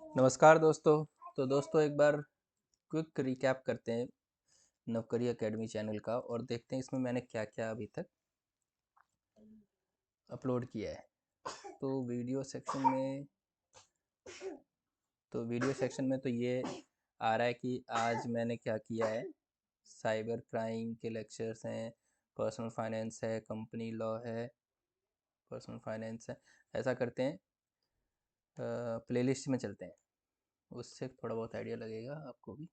नमस्कार दोस्तों। तो दोस्तों एक बार क्विक रिकैप करते हैं नवकरी एकेडमी चैनल का और देखते हैं इसमें मैंने क्या क्या अभी तक अपलोड किया है। तो वीडियो सेक्शन में तो ये आ रहा है कि आज मैंने क्या किया है। साइबर क्राइम के लेक्चर्स हैं, पर्सनल फाइनेंस है, कंपनी लॉ है, पर्सनल फाइनेंस है। ऐसा करते हैं, प्लेलिस्ट में चलते हैं, उससे थोड़ा बहुत आइडिया लगेगा आपको भी।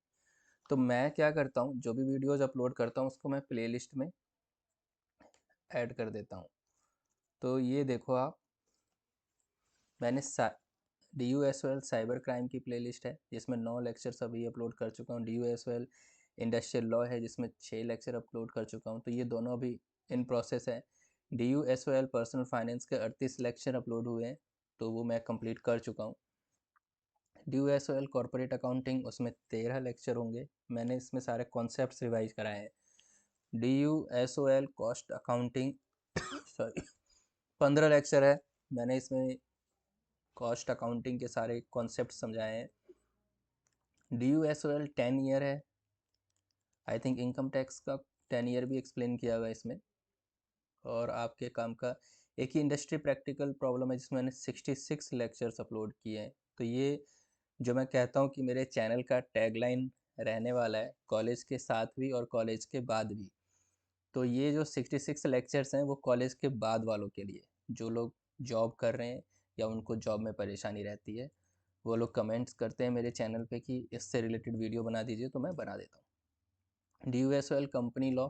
तो मैं क्या करता हूँ, जो भी वीडियोज़ अपलोड करता हूँ उसको मैं प्लेलिस्ट में ऐड कर देता हूँ। तो ये देखो आप, मैंने DUSOL साइबर क्राइम की प्लेलिस्ट है जिसमें 9 लेक्चर्स अभी अपलोड कर चुका हूँ। DUSOL इंडस्ट्रियल लॉ है जिसमें 6 लेक्चर अपलोड कर चुका हूँ, तो ये दोनों अभी इन प्रोसेस है। DUSOL पर्सनल फाइनेंस के 38 लेक्चर अपलोड हुए हैं, तो वो मैं कंप्लीट कर चुका हूँ। DUSOL कॉर्पोरेट अकाउंटिंग, उसमें 13 लेक्चर होंगे, मैंने इसमें सारे कॉन्सेप्ट्स रिवाइज कराए हैं। DUSOL cost accounting sorry 15 lecture है, मैंने इसमें कॉस्ट अकाउंटिंग के सारे कॉन्सेप्ट समझाए हैं। DUSOL 10 ईयर है, आई थिंक इनकम टैक्स का 10 ईयर भी एक्सप्लेन किया हुआ है इसमें। और आपके काम का एक ही इंडस्ट्री प्रैक्टिकल प्रॉब्लम है जिसमें मैंने 66 लेक्चर्स अपलोड किए हैं। तो ये जो मैं कहता हूँ कि मेरे चैनल का टैगलाइन रहने वाला है, कॉलेज के साथ भी और कॉलेज के बाद भी। तो ये जो 66 लेक्चर्स हैं वो कॉलेज के बाद वालों के लिए, जो लोग जॉब कर रहे हैं या उनको जॉब में परेशानी रहती है, वो लोग कमेंट्स करते हैं मेरे चैनल पे कि इससे रिलेटेड वीडियो बना दीजिए, तो मैं बना देता हूँ। DUSOL कंपनी लॉ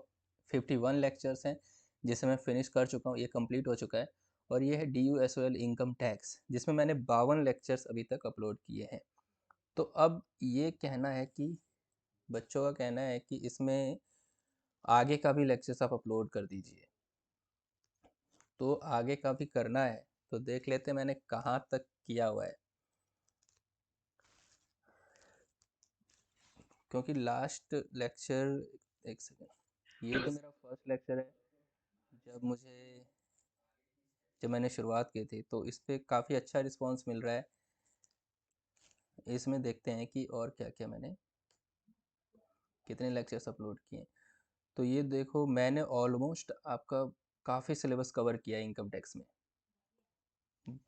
51 लेक्चर्स हैं जिसे मैं फिनिश कर चुका हूँ, ये कंप्लीट हो चुका है। और ये है DUSOL इनकम टैक्स जिसमें मैंने 52 लेक्चर्स अभी तक अपलोड किए हैं। तो अब ये कहना है कि बच्चों का कहना है कि इसमें आगे का भी लेक्चर्स आप अपलोड कर दीजिए। तो आगे का भी करना है, तो देख लेते हैं मैंने कहाँ तक किया हुआ है। क्योंकि लास्ट लेक्चर, एक सेकेंड, ये तो मेरा फर्स्ट लेक्चर है। जब मुझे जब मैंने शुरुआत की थी तो इस पे काफ़ी अच्छा रिस्पांस मिल रहा है। इसमें देखते हैं कि और क्या क्या मैंने कितने लेक्चर्स अपलोड किए। तो ये देखो, मैंने ऑलमोस्ट आपका काफ़ी सिलेबस कवर किया है इनकम टैक्स में,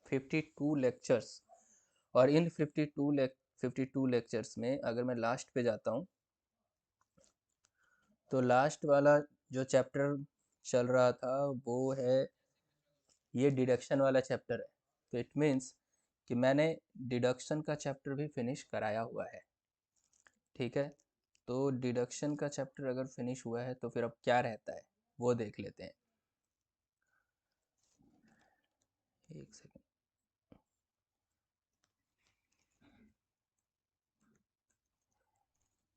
52 लेक्चर्स। और इन 52 लेक्चर्स में अगर मैं लास्ट पे जाता हूँ, तो लास्ट वाला जो चैप्टर चल रहा था वो है, ये डिडक्शन वाला चैप्टर है। तो इट मीन्स कि मैंने डिडक्शन का चैप्टर भी फिनिश कराया हुआ है। ठीक है, तो डिडक्शन का चैप्टर अगर फिनिश हुआ है तो फिर अब क्या रहता है वो देख लेते हैं। एक सेकेंड,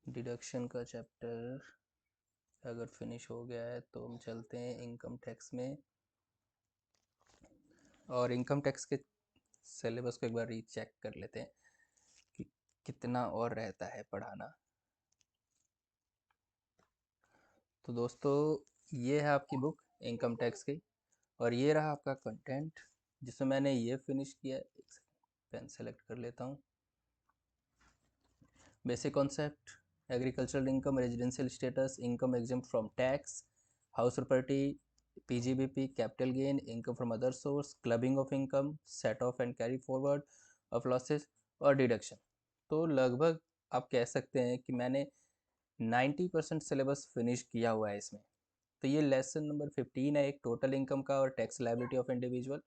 डिडक्शन का चैप्टर अगर फिनिश हो गया है तो हम चलते हैं इनकम टैक्स में। और इनकम टैक्स के सिलेबस को एक बार रीचेक कर लेते हैं कि कितना और रहता है पढ़ाना। तो दोस्तों, ये है आपकी बुक इनकम टैक्स की, और ये रहा आपका कंटेंट जिसमें मैंने ये फिनिश किया। एक सेकंड, पेन सेलेक्ट कर लेता हूँ। Basic concept, agricultural income, residential status, income exempt from tax, house property, PGBP, capital gain, income from other source, clubbing of income, set of and carry forward of losses, और deduction. तो लगभग आप कह सकते हैं कि मैंने 90% सिलेबस फिनिश किया हुआ है इसमें। तो ये लेसन नंबर 15 है, एक टोटल इनकम का और टैक्स लायबिलिटी ऑफ इंडिविजुअल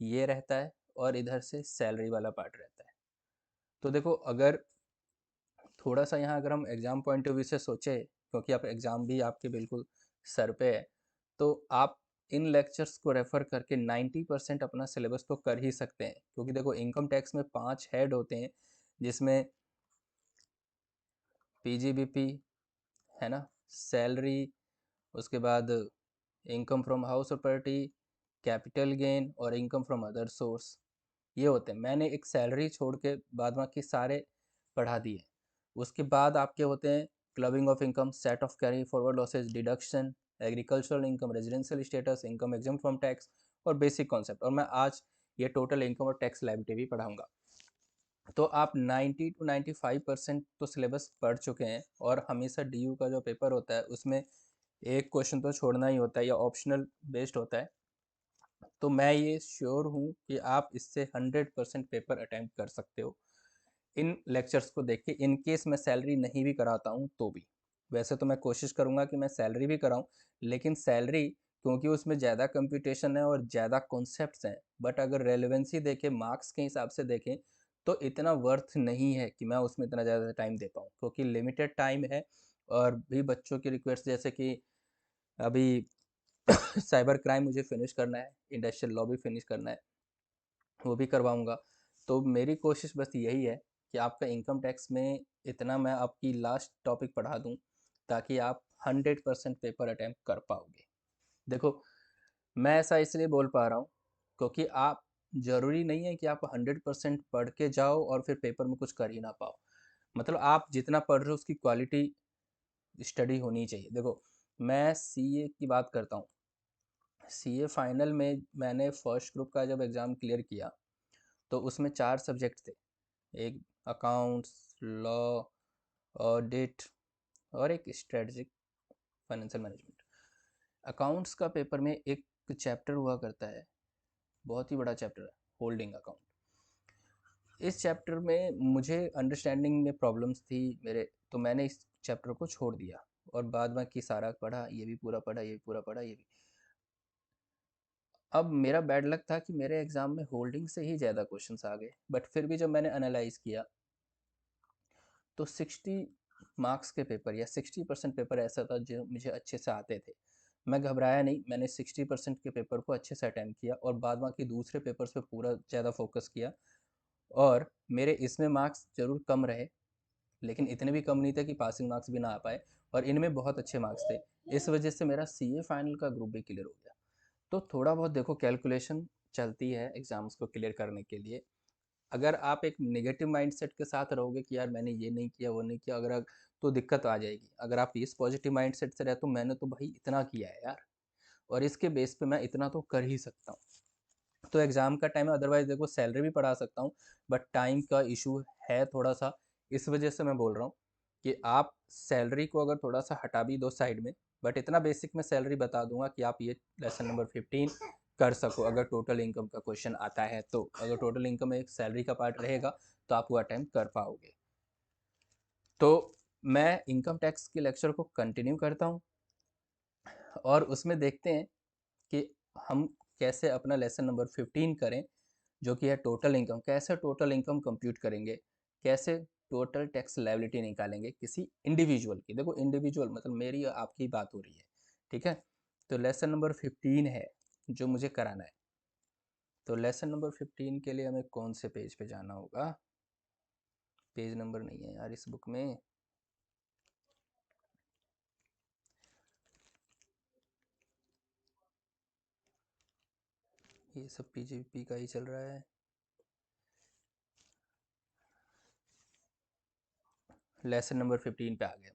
ये रहता है, और इधर से सैलरी वाला पार्ट रहता है। तो देखो, अगर थोड़ा सा यहाँ अगर हम एग्ज़ाम पॉइंट ऑफ व्यू से सोचें, क्योंकि आप एग्ज़ाम भी आपके बिल्कुल सर पे है, तो आप इन लेक्चर्स को रेफ़र करके 90% अपना सिलेबस तो कर ही सकते हैं। क्योंकि देखो, इनकम टैक्स में 5 हेड होते हैं जिसमें PGBP है ना, सैलरी, उसके बाद income from house property, capital gain और इनकम फ्रॉम अदर सोर्स, ये होते हैं। मैंने एक सैलरी छोड़ के बाद बाकी सारे पढ़ा दिए। उसके बाद आपके होते हैं clubbing of income, set of carry forward losses, deduction, agricultural income, residential status, income exempt from tax, और बेसिक कॉन्सेप्ट। और मैं आज ये टोटल इनकम और टैक्स लायबिलिटी भी पढ़ाऊंगा। तो आप 90 to 95% तो सिलेबस पढ़ चुके हैं, और हमेशा DU का जो पेपर होता है उसमें एक क्वेश्चन तो छोड़ना ही होता है या ऑप्शनल बेस्ड होता है। तो मैं ये श्योर हूँ कि आप इससे 100% पेपर अटैम्प्ट कर सकते हो इन लेक्चर्स को देख के। इन केस मैं सैलरी नहीं भी कराता हूँ तो भी, वैसे तो मैं कोशिश करूँगा कि मैं सैलरी भी कराऊँ, लेकिन सैलरी क्योंकि उसमें ज़्यादा कंप्यूटेशन है और ज़्यादा कॉन्सेप्ट्स हैं, बट अगर रेलेवेंसी देखें, मार्क्स के हिसाब से देखें, तो इतना वर्थ नहीं है कि मैं उसमें इतना ज़्यादा टाइम दे पाऊँ, क्योंकि लिमिटेड टाइम है। और भी बच्चों की रिक्वेस्ट, जैसे कि अभी साइबर क्राइम मुझे फिनिश करना है, इंडस्ट्रियल लॉ भी फिनिश करना है, वो भी करवाऊँगा। तो मेरी कोशिश बस यही है कि आपका इनकम टैक्स में इतना मैं आपकी लास्ट टॉपिक पढ़ा दूँ, ताकि आप 100% पेपर अटैम्प्ट कर पाओगे। देखो, मैं ऐसा इसलिए बोल पा रहा हूँ क्योंकि आप, ज़रूरी नहीं है कि आप 100% पढ़ के जाओ और फिर पेपर में कुछ कर ही ना पाओ। मतलब आप जितना पढ़ रहे हो उसकी क्वालिटी स्टडी होनी चाहिए। देखो, मैं सीए की बात करता हूँ। सीए फाइनल में मैंने फर्स्ट ग्रुप का जब एग्ज़ाम क्लियर किया, तो उसमें 4 सब्जेक्ट थे। एक अकाउंट्स, लॉ, ऑडिट और एक स्ट्रेटजिक फाइनेंशियल मैनेजमेंट। अकाउंट्स का पेपर में एक चैप्टर हुआ करता है, बहुत ही बड़ा चैप्टर है, होल्डिंग अकाउंट। इस चैप्टर में मुझे अंडरस्टैंडिंग में प्रॉब्लम्स थी मेरे, तो मैंने इस चैप्टर को छोड़ दिया और बाद बाकी सारा पढ़ा, ये भी पूरा पढ़ा, ये भी पूरा पढ़ा, ये भी। अब मेरा बैड लक था कि मेरे एग्ज़ाम में होल्डिंग से ही ज़्यादा क्वेश्चंस आ गए, बट फिर भी जब मैंने एनालाइज किया तो 60 मार्क्स के पेपर या 60% पेपर ऐसा था जो मुझे अच्छे से आते थे। मैं घबराया नहीं, मैंने 60% के पेपर को अच्छे से अटैम्प्ट किया और बाद बाकी दूसरे पेपर्स पे पूरा ज़्यादा फोकस किया। और मेरे इसमें मार्क्स ज़रूर कम रहे, लेकिन इतने भी कम नहीं थे कि पासिंग मार्क्स भी ना आ पाए, और इनमें बहुत अच्छे मार्क्स थे। इस वजह से मेरा सीए फाइनल का ग्रुप भी क्लियर हो गया। तो थोड़ा बहुत देखो, कैलकुलेशन चलती है एग्ज़ाम्स को क्लियर करने के लिए। अगर आप एक नेगेटिव माइंडसेट के साथ रहोगे कि यार मैंने ये नहीं किया, वो नहीं किया, तो दिक्कत आ जाएगी। अगर आप इस पॉजिटिव माइंडसेट से रहे, तो मैंने तो भाई इतना किया है यार, और इसके बेस पे मैं इतना तो कर ही सकता हूँ। तो एग्ज़ाम का टाइम है, अदरवाइज़ देखो सैलरी भी पढ़ा सकता हूँ, बट टाइम का इशू है थोड़ा सा। इस वजह से मैं बोल रहा हूँ कि आप सैलरी को अगर थोड़ा सा हटा भी दो साइड में, बट इतना बेसिक मैं सैलरी बता दूंगा कि आप ये लेसन नंबर 15 कर सको, अगर टोटल इनकम का क्वेश्चन आता है तो। अगर टोटल इनकम में एक सैलरी का पार्ट रहेगा तो आप वो अटैम्प्ट कर पाओगे। तो मैं इनकम टैक्स के लेक्चर को कंटिन्यू करता हूँ, और उसमें देखते हैं कि हम कैसे अपना लेसन नंबर 15 करें, जो कि है टोटल इनकम। कैसे टोटल इनकम कंप्यूट करेंगे, कैसे टोटल टैक्स लायबिलिटी निकालेंगे किसी इंडिविजुअल की। देखो, इंडिविजुअल मतलब मेरी आपकी बात हो रही है, ठीक है। तो लेसन नंबर 15 है जो मुझे कराना है। तो लेसन नंबर 15 के लिए हमें कौन से पेज पे जाना होगा? पेज नंबर नहीं है यार इस बुक में। ये सब पीजीपी का ही चल रहा है। लेसन नंबर 15 पे आ गया।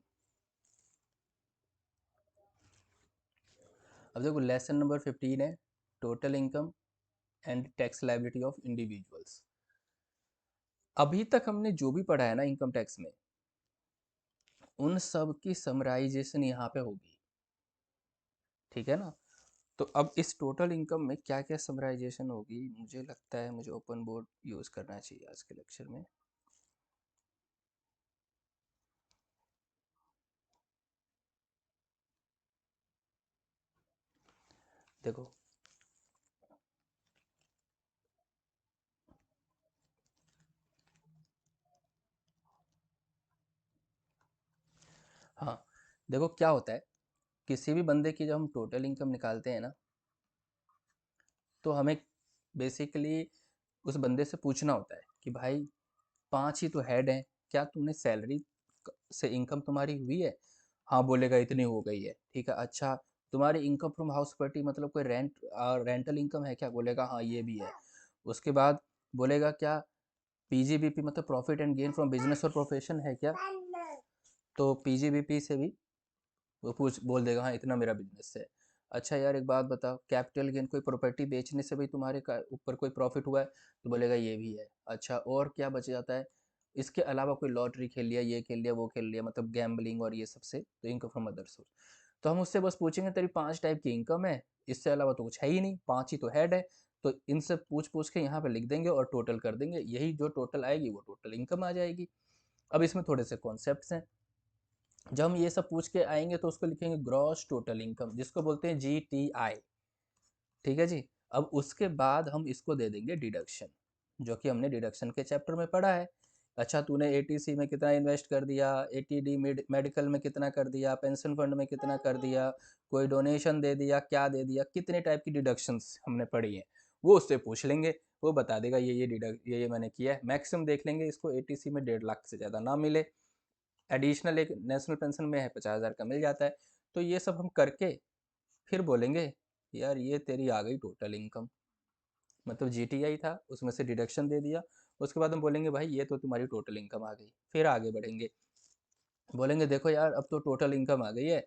अब देखो, लेसन नंबर 15 है total income and tax liability of individuals. अभी तक हमने जो भी पढ़ा है ना इनकम टैक्स में, उन सब की समराइजेशन यहाँ पे होगी, ठीक है ना। तो अब इस टोटल इनकम में क्या क्या समराइजेशन होगी, मुझे लगता है मुझे ओपन बोर्ड यूज़ करना चाहिए आज के लेक्चर में। देखो, हाँ, देखो क्या होता है, किसी भी बंदे की जब हम टोटल इनकम निकालते हैं ना, तो हमें बेसिकली उस बंदे से पूछना होता है कि भाई 5 ही तो हेड हैं, क्या तुमने सैलरी से इनकम तुम्हारी हुई है? हाँ बोलेगा इतनी हो गई है, ठीक है। अच्छा, तुम्हारी इनकम फ्रॉम हाउस प्रॉपर्टी मतलब कोई रेंटल इनकम है क्या? बोलेगा हाँ ये भी है। उसके बाद बोलेगा क्या पीजीबीपी मतलब profit and gain from business और प्रोफेशन है क्या? तो पीजीबीपी से भी वो पूछ बोल देगा हाँ इतना मेरा बिजनेस है। अच्छा यार एक बात बताओ, कैपिटल गेन कोई प्रॉपर्टी बेचने से भी तुम्हारे ऊपर कोई प्रॉफिट हुआ है? तो बोलेगा ये भी है। अच्छा और क्या बच जाता है? इसके अलावा कोई लॉटरी खेल लिया, ये खेल लिया, वो खेल लिया, मतलब गैम्बलिंग और ये सबसे, तो इनकम फ्रॉम अदर सोर्स। तो हम उससे बस पूछेंगे तेरी 5 टाइप की इनकम है, इससे अलावा तो कुछ है ही नहीं, 5 ही तो हेड है। तो इनसे पूछ पूछ के यहाँ पे लिख देंगे और टोटल कर देंगे, यही जो टोटल आएगी वो टोटल इनकम आ जाएगी। अब इसमें थोड़े से कॉन्सेप्ट्स हैं। जब हम ये सब पूछ के आएंगे तो उसको लिखेंगे ग्रॉस टोटल इनकम, जिसको बोलते हैं GTI। ठीक है जी। अब उसके बाद हम इसको दे देंगे डिडक्शन, जो कि हमने डिडक्शन के चैप्टर में पढ़ा है। अच्छा तूने ATC में कितना इन्वेस्ट कर दिया, ATD मेडिकल में कितना कर दिया, पेंशन फंड में कितना कर दिया, कोई डोनेशन दे दिया, क्या दे दिया, कितने टाइप की डिडक्शंस हमने पढ़ी हैं, वो उससे पूछ लेंगे। वो बता देगा ये डिडक्ट ये मैंने किया है। मैक्सिमम देख लेंगे इसको ATC में 1.5 लाख से ज़्यादा ना मिले। एडिशनल एक नेशनल पेंशन में है 50,000 का मिल जाता है। तो ये सब हम करके फिर बोलेंगे यार ये तेरी आ गई टोटल इनकम, मतलब GTI था उसमें से डिडक्शन दे दिया। उसके बाद हम बोलेंगे भाई ये तो तुम्हारी टोटल इनकम आ गई। फिर आगे बढ़ेंगे, बोलेंगे देखो यार अब तो टोटल इनकम आ गई है,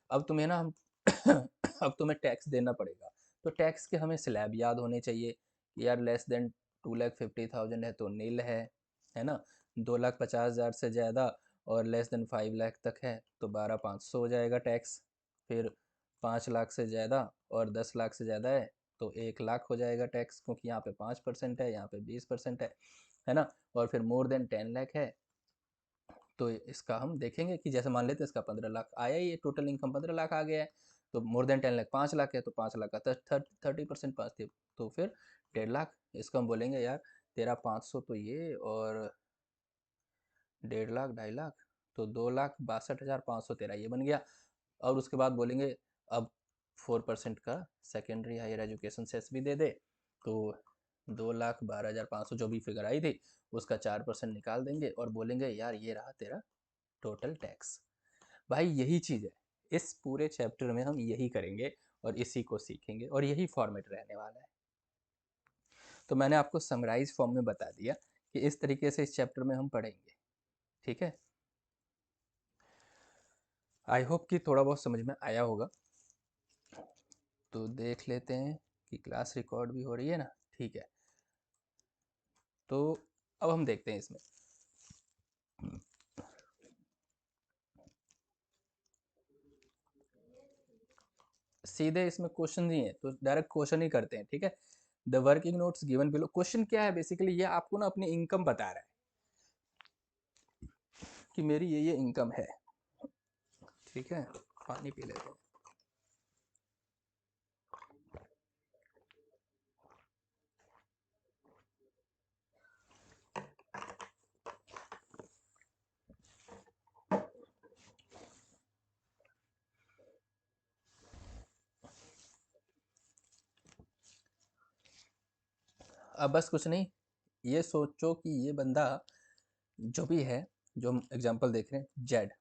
अब तुम्हें ना हम अब तुम्हें टैक्स देना पड़ेगा। तो टैक्स के हमें स्लैब याद होने चाहिए कि यार लेस देन 2,50,000 है तो नील है ना। 2,50,000 से ज़्यादा और लेस देन 5 लाख तक है तो 12,500 हो जाएगा टैक्स। फिर 5 लाख से ज़्यादा और 10 लाख से ज़्यादा है तो 1 लाख हो जाएगा टैक्स, क्योंकि यहाँ पे 5% है, यहाँ पे 20% है ना। और फिर मोर देन 10 लाख है तो इसका हम देखेंगे कि जैसे मान लेते हैं इसका 15 लाख आया, ये टोटल इनकम 15 लाख आ गया है। तो मोर देन 10 लाख 5 लाख है तो 5 लाख का 30% 5 थे तो फिर 1.5 लाख। इसको हम बोलेंगे यार तेरा 500 तो ये और 1.5 लाख 2.5 लाख, तो 2,62,500 तेरा ये बन गया। और उसके बाद बोलेंगे अब 4% का सेकेंडरी हायर एजुकेशन सेस भी दे दे। तो 2,12,500 जो भी फिगर आई थी उसका 4% निकाल देंगे और बोलेंगे यार ये रहा तेरा टोटल टैक्स। भाई यही चीज़ है, इस पूरे चैप्टर में हम यही करेंगे और इसी को सीखेंगे और यही फॉर्मेट रहने वाला है। तो मैंने आपको समराइज फॉर्म में बता दिया कि इस तरीके से इस चैप्टर में हम पढ़ेंगे। ठीक है, आई होप कि थोड़ा बहुत समझ में आया होगा। तो देख लेते हैं कि क्लास रिकॉर्ड भी हो रही है ना। ठीक है, तो अब हम देखते हैं इसमें। सीधे इसमें क्वेश्चन ही है तो डायरेक्ट क्वेश्चन ही करते हैं। ठीक है, the working notes given below. Question क्या है बेसिकली, ये आपको ना अपनी इनकम बता रहा है कि मेरी ये इनकम है। ठीक है, पानी पी लेते हैं। अब बस कुछ नहीं, ये सोचो कि ये बंदा जो भी है, जो हम एग्जांपल देख रहे हैं, जेड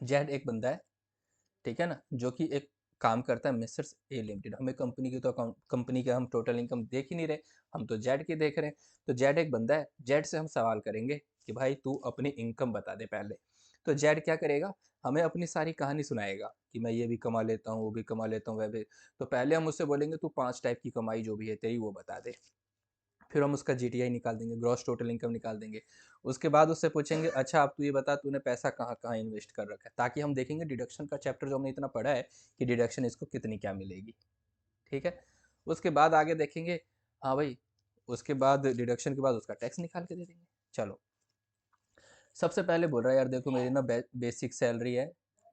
जेड एक बंदा है। ठीक है ना, जो कि एक काम करता है मिस्टर्स ए लिमिटेड। हमें कंपनी की तो कंपनी का हम टोटल इनकम देख ही नहीं रहे, हम तो जेड की देख रहे हैं। तो जेड एक बंदा है, जेड से हम सवाल करेंगे कि भाई तू अपनी इनकम बता दे पहले। तो जेड क्या करेगा, हमें अपनी सारी कहानी सुनाएगा कि मैं ये भी कमा लेता हूँ, वो भी कमा लेता हूँ, वह भी। तो पहले हम उससे बोलेंगे तू 5 टाइप की कमाई जो भी है तेरी वो बता दे। फिर हम उसका GTI निकाल देंगे, ग्रॉस टोटल इनकम निकाल देंगे। उसके बाद उससे पूछेंगे अच्छा अब तू ये बता तूने पैसा कहाँ कहाँ इन्वेस्ट कर रखा है, ताकि हम देखेंगे डिडक्शन का चैप्टर जो हमने इतना पढ़ा है कि डिडक्शन इसको कितनी क्या मिलेगी। ठीक है, उसके बाद आगे देखेंगे। हाँ भाई, उसके बाद डिडक्शन के बाद उसका टैक्स निकाल के दे देंगे। चलो, सबसे पहले बोल रहा है यार देखो मेरी ना बेसिक सैलरी है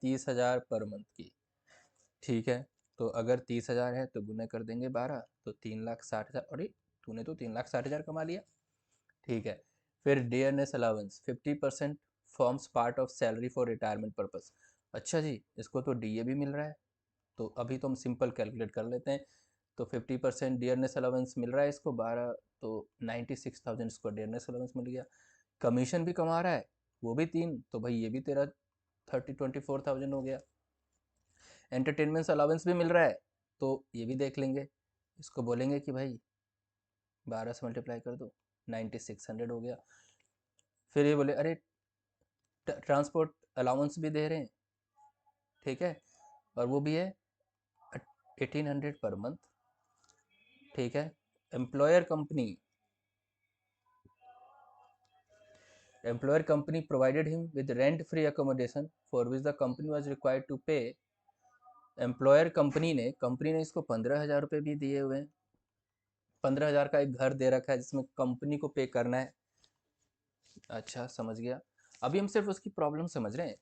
30,000 पर मंथ की। ठीक है, तो अगर 30,000 है तो गुना कर देंगे 12, तो 3,60,000। अरे तूने तो 3,60,000 कमा लिया। ठीक है, फिर dearness allowance 50% forms part of salary for retirement purpose. अच्छा जी, इसको तो DA भी मिल रहा है। तो अभी तो हम सिंपल कैलकुलेट कर लेते हैं। तो 50% डियरनेस अलाउंस मिल रहा है इसको 12, तो 96,000 इसको डियरनेस अलाउंस मिल गया। कमीशन भी कमा रहा है वो भी 3, तो भाई ये भी तेरा 24,000 हो गया। एंटरटेनमेंट अलाउंस भी मिल रहा है तो ये भी देख लेंगे। इसको बोलेंगे कि भाई 12 से मल्टीप्लाई कर दो, 9600 हो गया। फिर ये बोले अरे ट्रांसपोर्ट अलाउंस भी दे रहे हैं। ठीक है, और वो भी है 1800 पर मंथ, ठीक है। Employer company provided him with rent free accommodation for which the company was required to pay। Employer company ने इसको 15,000 रुपये भी दिए हुए हैं। 15,000 का एक घर दे रखा है जिसमें कंपनी को पे करना है। अच्छा, समझ गया। अभी हम सिर्फ उसकी प्रॉब्लम समझ रहे हैं।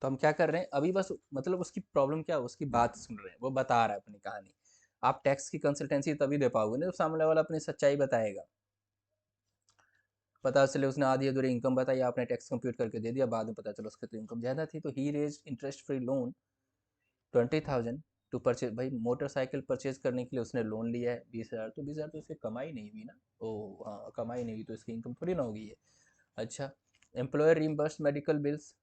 तो हम क्या कर रहे हैं अभी, बस मतलब उसकी प्रॉब्लम क्या है उसकी बात सुन रहे हैं, वो बता रहा है अपनी कहानी। आप टैक्स की कंसल्टेंसी तभी दे पाओगे ना जब सामने वाला अपनी सच्चाई बताएगा। पता चले उसने आधी अधूरी इनकम बताई, आपने टैक्स कंप्यूट करके दे दिया, बाद में पता चला उसकी तो इनकम ज़्यादा थी। तो he raise interest free loan 20,000 to purchase. भाई मोटरसाइकिल परचेज करने के लिए उसने लोन लिया है 20,000, तो 20,000 तो इसकी कमाई नहीं हुई ना। ओ हाँ, कमाई नहीं हुई तो इसकी इनकम थोड़ी ना होगी ये। अच्छा, employer reimburse medical bills.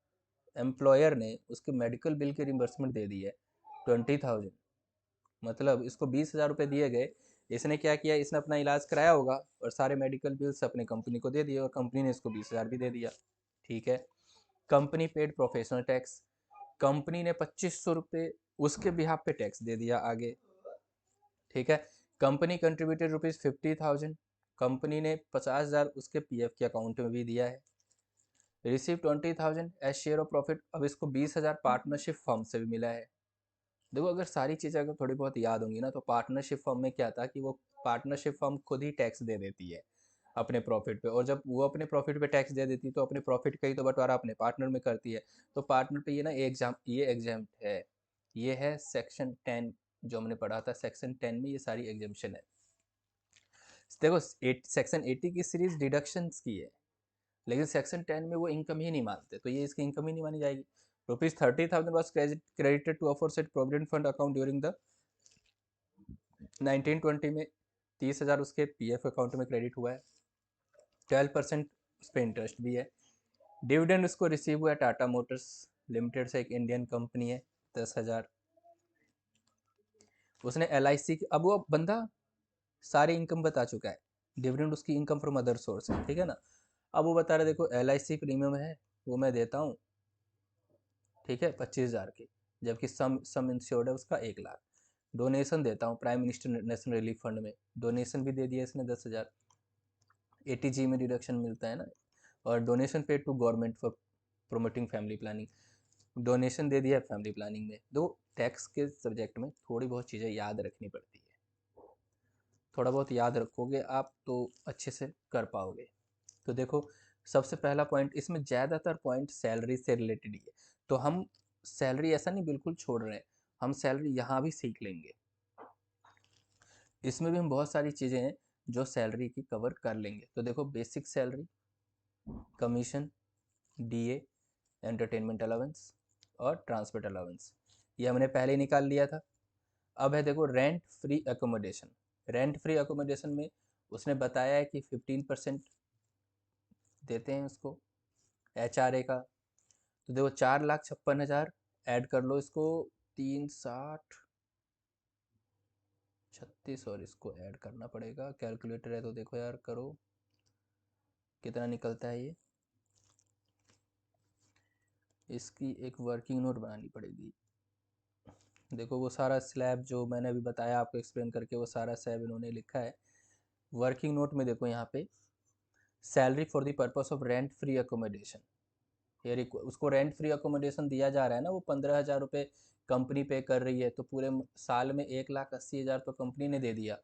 Employer ने उसके मेडिकल बिल के रिम्बर्समेंट दे दी है 20,000। मतलब इसको 20,000 रुपये दिए गए। इसने क्या किया, इसने अपना इलाज कराया होगा और सारे मेडिकल बिल्स अपने कंपनी को दे दिए और कंपनी ने इसको 20,000 भी दे दिया, ठीक है। Company paid professional tax. Company ने 2,500 रुपये उसके बिहाफ पे टैक्स दे दिया आगे, ठीक है। Company contributed ₹50,000। कंपनी ने 50,000 उसके पीएफ के अकाउंट में भी दिया है। Receive 20,000 as share of profit. अब इसको 20,000 पार्टनरशिप फर्म से भी मिला है। देखो, अगर सारी चीज़ें अगर थोड़ी बहुत याद होंगी ना, तो पार्टनरशिप फर्म में क्या था कि वो पार्टनरशिप फर्म खुद ही टैक्स दे देती है अपने प्रॉफिट पे, और जब वो अपने प्रॉफिट पे टैक्स दे देती है तो अपने प्रॉफिट का ही तो बंटवारा अपने पार्टनर में करती है। तो पार्टनर पे ये ना ये एग्जाम है। ये है सेक्शन 10 जो हमने पढ़ा था। सेक्शन 10 में ये सारी एग्जाम्शन है। देखो, सेक्शन 80 की सीरीज डिडक्शंस की है, लेकिन सेक्शन 10 में वो इनकम ही नहीं मानते, तो ये इसकी इनकम ही नहीं मानी जाएगी। ₹30,000 was credited to aforesaid provident fund account during the 1920 में। 30,000 उसके पीएफ अकाउंट में क्रेडिट हुआ है। 12% उस पर इंटरेस्ट भी है। डिविडेंड उसको रिसीव हुआ है टाटा मोटर्स लिमिटेड से, एक इंडियन कंपनी है, 10,000। उसने LIC की, अब वो बंदा सारी इनकम बता चुका है। डिविडेंड उसकी इनकम फ्रॉम अदर सोर्स है, ठीक है ना। अब वो बता रहे देखो LIC प्रीमियम है वो मैं देता हूँ, ठीक है, 25,000 की, जबकि सम इंश्योर्ड है उसका 1 लाख। डोनेशन देता हूँ prime minister national relief fund में, डोनेशन भी दे दिया इसने 10,000। ATG में डिडक्शन मिलता है ना। और donation paid to government for promoting family planning, donation दे दिया फैमिली प्लानिंग में। दो टैक्स के सब्जेक्ट में थोड़ी बहुत चीज़ें याद रखनी पड़ती है। थोड़ा बहुत याद रखोगे आप तो अच्छे से कर पाओगे। तो देखो, सबसे पहला पॉइंट, इसमें ज़्यादातर पॉइंट सैलरी से रिलेटेड ही है। तो हम सैलरी ऐसा नहीं बिल्कुल छोड़ रहे हैं, हम सैलरी यहाँ भी सीख लेंगे। इसमें भी हम बहुत सारी चीज़ें हैं जो सैलरी की कवर कर लेंगे। तो देखो, basic salary, commission, DA, entertainment allowance और ट्रांसपोर्ट अलाउंस, ये हमने पहले ही निकाल लिया था। अब है देखो rent free accommodation. Rent free accommodation में उसने बताया है कि 15% देते हैं उसको HRA का। तो देखो 4,56,000 ऐड कर लो इसको, 360 36, और इसको ऐड करना पड़ेगा। कैलकुलेटर है तो देखो यार, करो कितना निकलता है ये। इसकी एक वर्किंग नोट बनानी पड़ेगी। देखो वो सारा स्लैब जो मैंने अभी बताया आपको एक्सप्लेन करके, वो सारा स्लैब इन्होंने लिखा है वर्किंग नोट में। देखो यहाँ पे salary for the purpose of rent free accommodation, ये उसको रेंट फ्री अकोमोडेशन दिया जा रहा है ना, वो 15,000 रुपये कंपनी पे कर रही है, तो पूरे साल में 1,80,000 तो कंपनी ने दे दिया।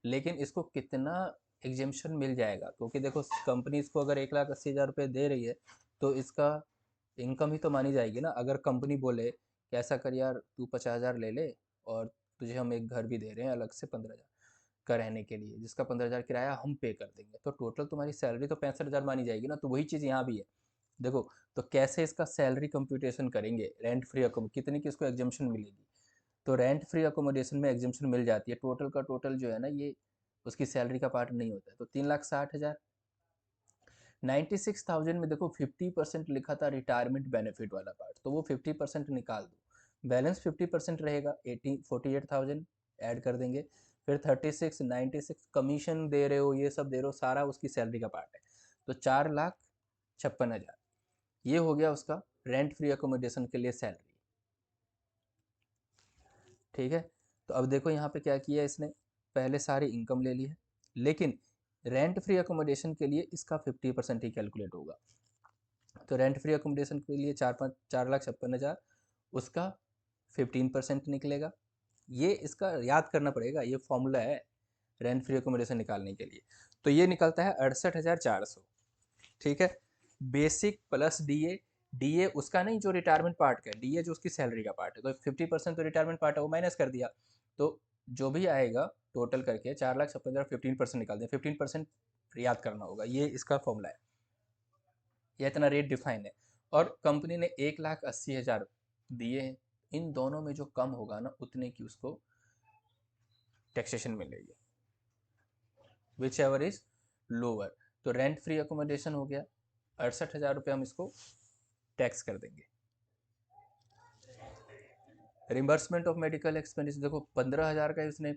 लेकिन इसको कितना एग्जेम्पशन मिल जाएगा, क्योंकि देखो कंपनी इसको अगर 1,80,000 रुपये दे रही है तो इसका इनकम ही तो मानी जाएगी ना। अगर कंपनी बोले कि ऐसा कर यार, तू 50,000 ले ले और तुझे हम एक घर भी दे रहे हैं अलग से 15,000 का रहने के लिए, जिसका 15,000 किराया हम पे कर देंगे, तो टोटल तुम्हारी सैलरी तो 65,000 मानी जाएगी ना। तो वही चीज़ यहाँ भी है। देखो, तो कैसे इसका सैलरी कंप्यूटेशन करेंगे, रेंट फ्री अकोमो कितनी की इसको एग्जाम्शन मिलेगी। तो रेंट फ्री अकोमोडेशन में एग्जाम्शन मिल जाती है, टोटल का टोटल जो है ना, ये उसकी सैलरी का पार्ट नहीं होता है। तो 3,60,000। 96,000 में देखो 50% लिखा था रिटायरमेंट बेनिफिट वाला पार्ट, तो वो 50% निकाल दो, बैलेंस 50% रहेगा। 48,000 ऐड कर देंगे। फिर 36, 96 कमीशन दे रहे हो, ये सब दे रहे हो, सारा उसकी सैलरी का पार्ट है। तो 4,56,000। ये हो गया उसका रेंट फ्री अकोमोडेशन के लिए सैलरी। ठीक है, तो अब देखो यहाँ पे क्या किया इसने, पहले सारी इनकम ले ली है, लेकिन रेंट फ्री अकोमोडेशन के लिए इसका 50% ही कैलकुलेट होगा। तो रेंट फ्री अकोमोडेशन के लिए 4,56,000, उसका 15% निकलेगा। ये इसका याद करना पड़ेगा, ये फॉर्मूला है रेंट फ्री अकोमोडेशन निकालने के लिए। तो ये निकलता है 68,400। ठीक है, बेसिक प्लस डीए, डीए उसका नहीं जो रिटायरमेंट पार्ट का है, डीए जो उसकी सैलरी का पार्ट है, तो 50% तो रिटायरमेंट पार्ट है वो माइनस कर दिया, तो जो भी आएगा टोटल करके 4,56,000, 15% निकाल दें, 15% याद करना होगा, ये इसका फॉर्मूला है, ये इतना रेट डिफाइन है। और कंपनी ने 1,80,000 दिए हैं, इन दोनों में जो कम होगा ना उतने की उसको टैक्सेशन मिलेगी, विच एवर इज लोअर। तो रेंट फ्री अकोमोडेशन हो गया 68,000 रुपये, हम इसको टैक्स कर देंगे। रिम्बर्समेंट ऑफ मेडिकल एक्सपेंडिचर, देखो 15,000 का उसने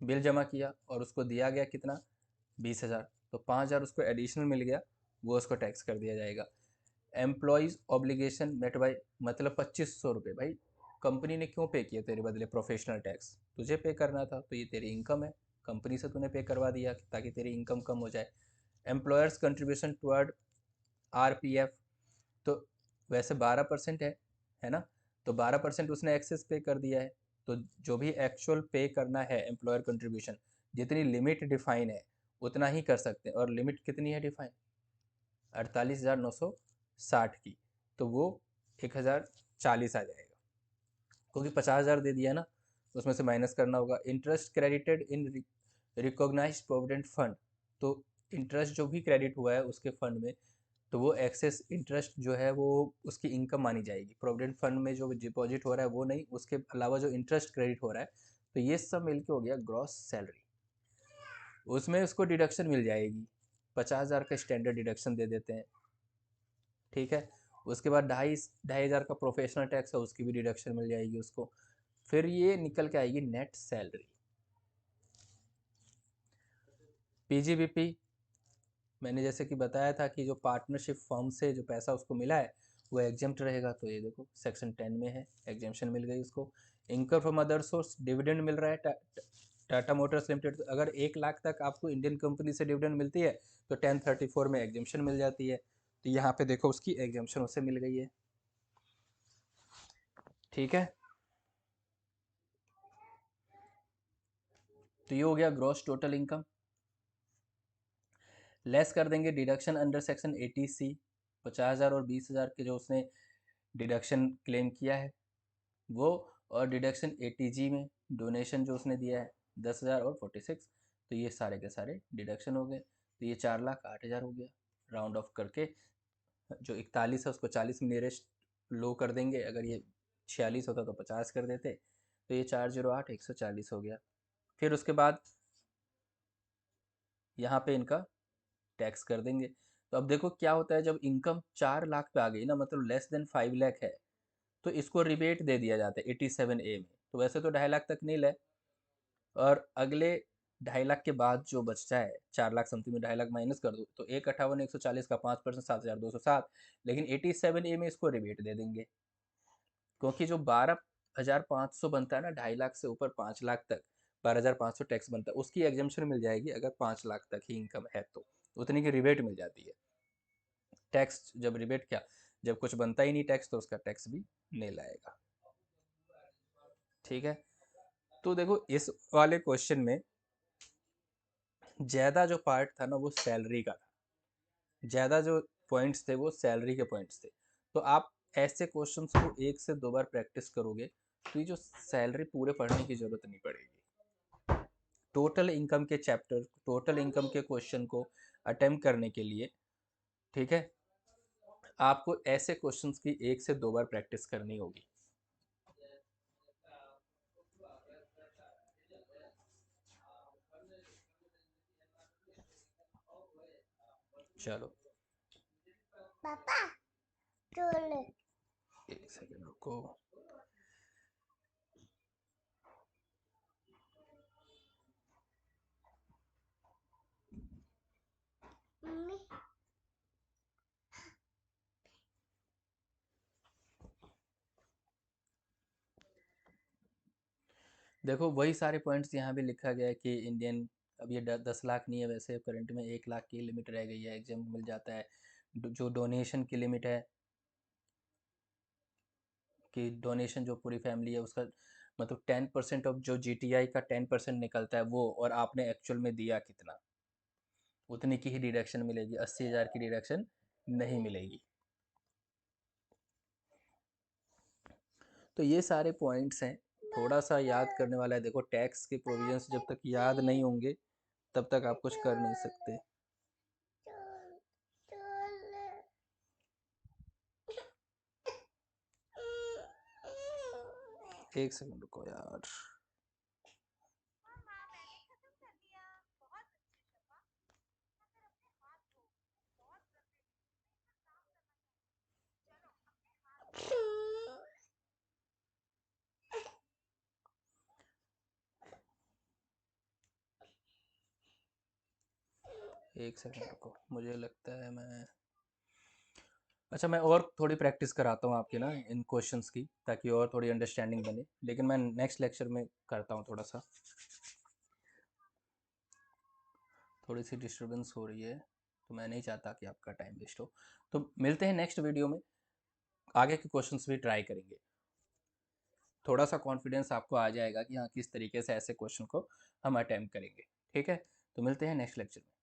बिल जमा किया और उसको दिया गया कितना, 20,000, तो 5,000 उसको एडिशनल मिल गया, वो उसको टैक्स कर दिया जाएगा। एम्प्लॉयज़ ऑब्लिगेशन मेट बाई, मतलब 2,500 रुपये, भाई कंपनी ने क्यों पे किया तेरे बदले प्रोफेशनल टैक्स, तुझे पे करना था, तो ये तेरी इनकम है, कंपनी से तूने पे करवा दिया ताकि तेरी इनकम कम हो जाए। एम्प्लॉयर्स कंट्रीब्यूशन टुवर्ड आरपीएफ, तो वैसे 12% है ना, तो 12% उसने एक्सेस पे कर दिया है, तो जो भी एक्चुअल पे करना है एम्प्लॉयर कंट्रीब्यूशन, जितनी लिमिट डिफाइन है उतना ही कर सकते हैं, और लिमिट कितनी है डिफाइन, 48,960 की, तो वो 1,040 आ जाएगा, क्योंकि 50,000 दे दिया ना, उसमें से माइनस करना होगा। Interest credited in recognise provident fund, तो इंटरेस्ट जो भी क्रेडिट हुआ है उसके फंड में, तो वो एक्सेस इंटरेस्ट जो है वो उसकी इनकम मानी जाएगी। प्रोविडेंट फंड में जो डिपॉजिट हो रहा है वो नहीं, उसके अलावा जो इंटरेस्ट क्रेडिट हो रहा है, तो ये सब मिलके हो गया ग्रॉस सैलरी, उसमें उसको डिडक्शन मिल जाएगी, 50,000 का स्टैंडर्ड डिडक्शन दे देते हैं। ठीक है, उसके बाद 2,500 का प्रोफेशनल टैक्स है, उसकी भी डिडक्शन मिल जाएगी उसको, फिर ये निकल के आएगी नेट सैलरी। पीजीबीपी मैंने जैसे कि बताया था कि जो पार्टनरशिप फर्म से जो पैसा उसको मिला है वो एग्जेम्प्ट रहेगा, तो ये देखो सेक्शन 10 में है, एग्जेम्पशन मिल गई उसको। Income from other source, dividend मिल रहा है टाटा मोटर्स लिमिटेड, अगर 1 लाख तक आपको इंडियन कंपनी से डिविडेंड मिलती है तो 1034 में एग्जेम्पशन मिल जाती है, तो यहाँ पे देखो उसकी एग्जेम्पशन उसे मिल गई है। ठीक है, तो ये हो गया ग्रॉस टोटल इनकम। लेस कर देंगे डिडक्शन अंडर सेक्शन 80C, 50,000 और 20,000 के जो उसने डिडक्शन क्लेम किया है वो, और डिडक्शन 80G में डोनेशन जो उसने दिया है 10,000 और 46, तो ये सारे के सारे डिडक्शन हो गए, तो ये 4,08,000 हो गया। राउंड ऑफ करके जो 41 है उसको 40 में नियरेस्ट लो कर देंगे, अगर ये 46 होता तो 50 कर देते, तो ये 408 140 हो गया। फिर उसके बाद यहाँ पे इनका टैक्स कर देंगे। तो अब देखो क्या होता है, जब इनकम 4 लाख पे आ गई ना, मतलब लेस देन 5 लाख है, तो इसको रिबेट दे दिया जाता है 87A में, तो वैसे तो 2.5 लाख तक नहीं ले, और अगले 2.5 लाख के बाद जो बचता है 4 लाख समथिंग में 2.5 लाख माइनस कर दो, तो 1,58,140 का 5% 7,207, लेकिन 87A में इसको रिबेट दे देंगे, क्योंकि जो 12,500 बनता है ना 2.5 लाख से ऊपर 5 लाख तक, 12,500 टैक्स बनता है, उसकी एग्जेम्पशन मिल जाएगी अगर 5 लाख तक ही इनकम है, तो उतनी की रिबेट मिल जाती है। टैक्स जब रिबेट क्या, जब कुछ बनता ही नहीं टैक्स, तो उसका टैक्स भी नहीं लाएगा। ठीक है, तो देखो इस वाले क्वेश्चन में ज़्यादा जो पार्ट था ना वो सैलरी का था, ज़्यादा जो पॉइंट्स थे वो सैलरी के पॉइंट्स थे, तो आप ऐसे क्वेश्चंस को 1 से 2 बार प्रैक्टिस करोगे तो ये जो सैलरी पूरे पढ़ने की ज़रूरत नहीं पड़ेगी। टोटल इनकम के चैप्टर, टोटल इनकम के क्वेश्चन को अटेम्प्ट करने के लिए, ठीक है, आपको ऐसे क्वेश्चंस की 1 से 2 बार प्रैक्टिस करनी होगी। चलो पापा चलो 1 सेकंड रुको। मम्मी देखो वही सारे पॉइंट्स यहाँ भी लिखा गया है कि इंडियन, अब ये 10 लाख नहीं है वैसे, करंट में 1 लाख की लिमिट रह गई है, एग्जाम मिल जाता है। जो डोनेशन की लिमिट है कि डोनेशन जो पूरी फैमिली है उसका, मतलब 10% ऑफ जो जीटीआई का 10% निकलता है वो, और आपने एक्चुअल में दिया कितना, उतनी की ही डिडक्शन मिलेगी, 80,000 की डिडक्शन नहीं मिलेगी। तो ये सारे पॉइंट्स हैं, थोड़ा सा याद करने वाला है। देखो टैक्स के प्रोविजंस जब तक याद नहीं होंगे तब तक आप कुछ कर नहीं सकते। एक सेकंड रुको यार। एक सेकंड रुको, मुझे लगता है मैं, अच्छा मैं और थोड़ी प्रैक्टिस कराता हूँ आपके ना इन क्वेश्चंस की, ताकि और थोड़ी अंडरस्टैंडिंग बने, लेकिन मैं नेक्स्ट लेक्चर में करता हूँ। थोड़ा सा थोड़ी सी डिस्टरबेंस हो रही है, तो मैं नहीं चाहता कि आपका टाइम वेस्ट हो। तो मिलते हैं नेक्स्ट वीडियो में, आगे के क्वेश्चंस भी ट्राई करेंगे। थोड़ा सा कॉन्फिडेंस आपको आ जाएगा कि हाँ किस तरीके से ऐसे क्वेश्चन को हम अटैम्प्ट करेंगे। ठीक है, तो मिलते हैं नेक्स्ट लेक्चर में।